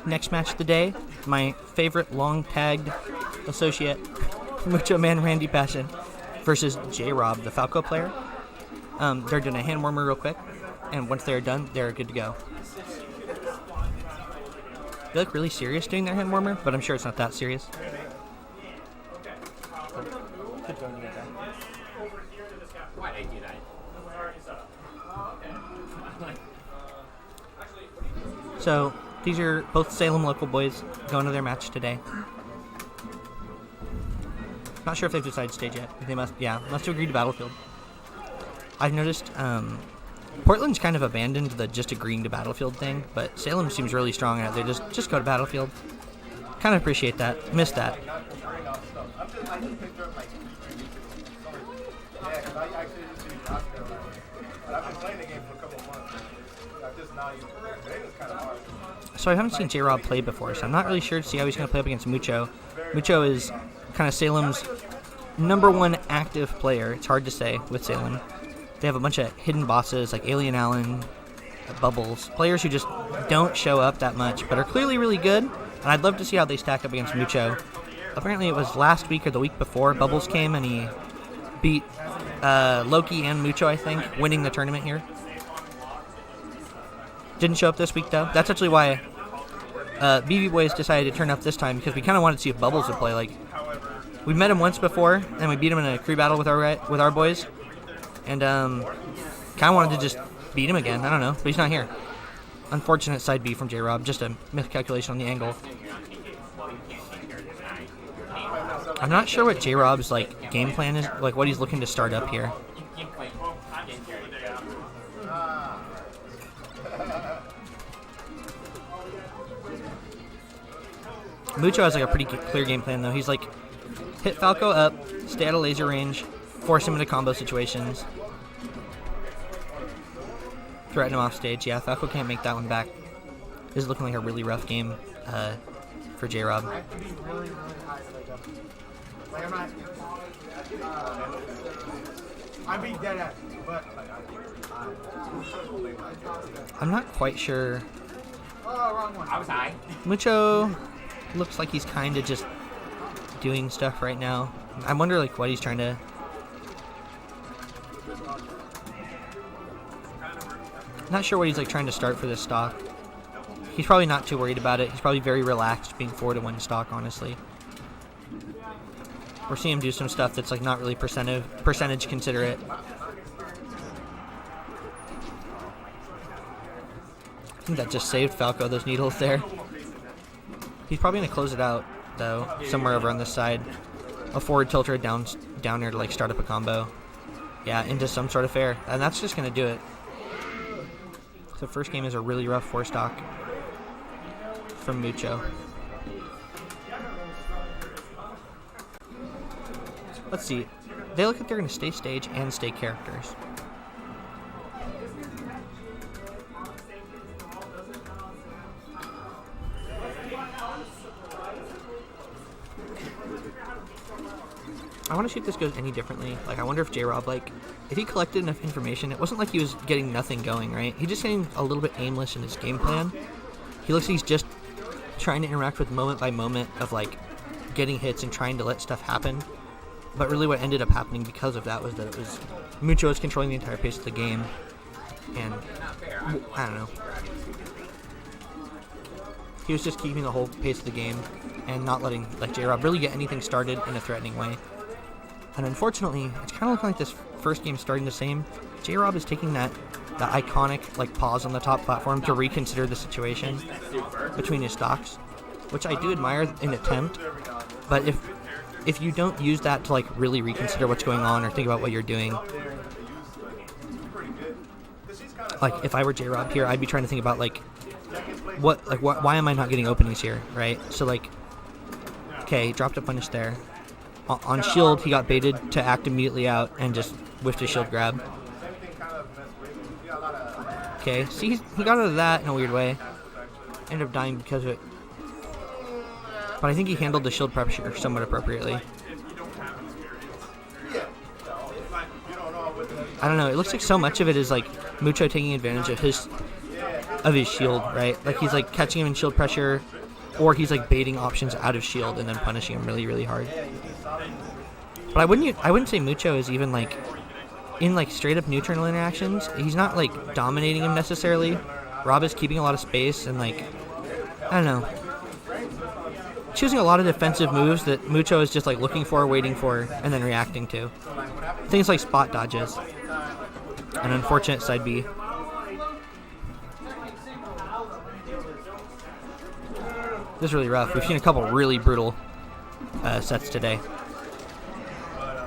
Next match of the day, my favorite long-tagged associate, Mucho Man Randy Passion, versus Jrob, the Falco player. They're doing a hand warmer real quick, and once they're done, they're good to go. They look really serious doing their hand warmer, but I'm sure it's not that serious. So, these are both Salem local boys going to their match today. Not sure if they've decided stage yet. They must have agreed to Battlefield. I've noticed Portland's kind of abandoned the just agreeing to Battlefield thing, but Salem seems really strong out there. Just go to Battlefield. Kind of appreciate that. Miss that. So I haven't seen Jrob play before, so I'm not really sure to see how he's going to play up against Mucho. Mucho is kind of Salem's #1 active player. It's hard to say with Salem. They have a bunch of hidden bosses like Alien Allen, Bubbles, players who just don't show up that much, but are clearly really good, and I'd love to see how they stack up against Mucho. Apparently it was last week or the week before Bubbles came, and he beat Loki and Mucho, I think, winning the tournament here. Didn't show up this week, though. That's actually why BB Boys decided to turn up this time, because we kind of wanted to see if Bubbles would play. Like, we met him once before, and we beat him in a crew battle with our boys, and kind of wanted to just beat him again. I don't know, but he's not here. Unfortunate side B from Jrob, just a miscalculation on the angle. I'm not sure what Jrob's like game plan is, like what he's looking to start up here. Mucho has like a pretty clear game plan though. He's like, hit Falco up, stay out of laser range, force him into combo situations, threaten him off stage. Yeah, Falco can't make that one back. This is looking like a really rough game for Jrob. I'm not quite sure. Mucho looks like he's kind of just doing stuff right now. I wonder like what he's trying to... Not sure what he's like trying to start for this stock. He's probably not too worried about it. He's probably very relaxed being 4-1 stock, honestly. We're seeing him do some stuff that's like not really percentage considerate. I think that just saved Falco those needles there. He's probably going to close it out, though, somewhere over on this side. A forward tilter down there to like start up a combo. Yeah, into some sort of fair. And that's just going to do it. The first game is a really rough 4-stock from Mucho. Let's see. They look like they're going to stay stage and stay characters. I want to see if this goes any differently. Like, I wonder if Jrob, like, if he collected enough information, it wasn't like he was getting nothing going, right? He just getting a little bit aimless in his game plan. He looks like he's just trying to interact with moment by moment of, like, getting hits and trying to let stuff happen. But really what ended up happening because of that was that it was Mucho was controlling the entire pace of the game. And, I don't know. He was just keeping the whole pace of the game and not letting, like, Jrob really get anything started in a threatening way. And unfortunately, it's kind of looking like this first game starting the same. Jrob is taking that iconic like pause on the top platform to reconsider the situation between his stocks, which I do admire in attempt. But if you don't use that to like really reconsider what's going on or think about what you're doing, like if I were Jrob here, I'd be trying to think about why am I not getting openings here, right? So like, okay, dropped a punish there. On shield, he got baited to act immediately out and just whiffed his shield grab. Okay, see, he got out of that in a weird way. Ended up dying because of it. But I think he handled the shield pressure somewhat appropriately. I don't know, it looks like so much of it is like Mucho taking advantage of his of his shield, right? Like he's like catching him in shield pressure, or he's like baiting options out of shield and then punishing him really, really hard. But I wouldn't say Mucho is even like in like straight up neutral interactions. He's not like dominating him necessarily. Rob is keeping a lot of space and like, I don't know, choosing a lot of defensive moves that Mucho is just like looking for, waiting for, and then reacting to. Things like spot dodges. An unfortunate side B. This is really rough. We've seen a couple really brutal sets today.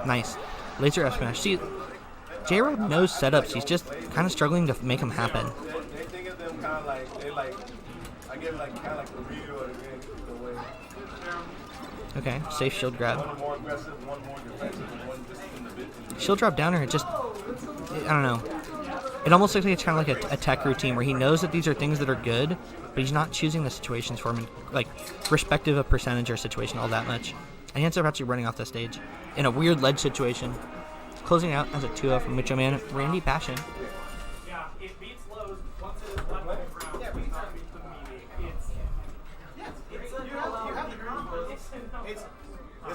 Nice. Laser F smash. See, Jrob knows setups. He's just kind of struggling to make them happen. They think of them kind of like, they like, I get like kind of like the read or the way. Okay, safe shield grab. One more aggressive, one more defensive, and one just in the bit. Shield drop downer, it just, I don't know. It almost looks like it's kind of like a tech routine where he knows that these are things that are good, but he's not choosing the situations for him, like, respective of percentage or situation all that much. And he ends up actually running off the stage in a weird ledge situation. Closing out as a 2-0 from Mucho Man, Randy Passion. Yeah, it beats lows once it is left on the ground.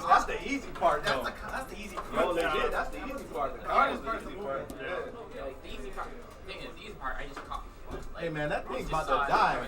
That's the easy part, though. That's the easy part. No, legit, that's the easy part. The card is the easy part. Yeah. Like, the easy part, thing is, the easy part, I just copy. Hey, man, that thing's about to die.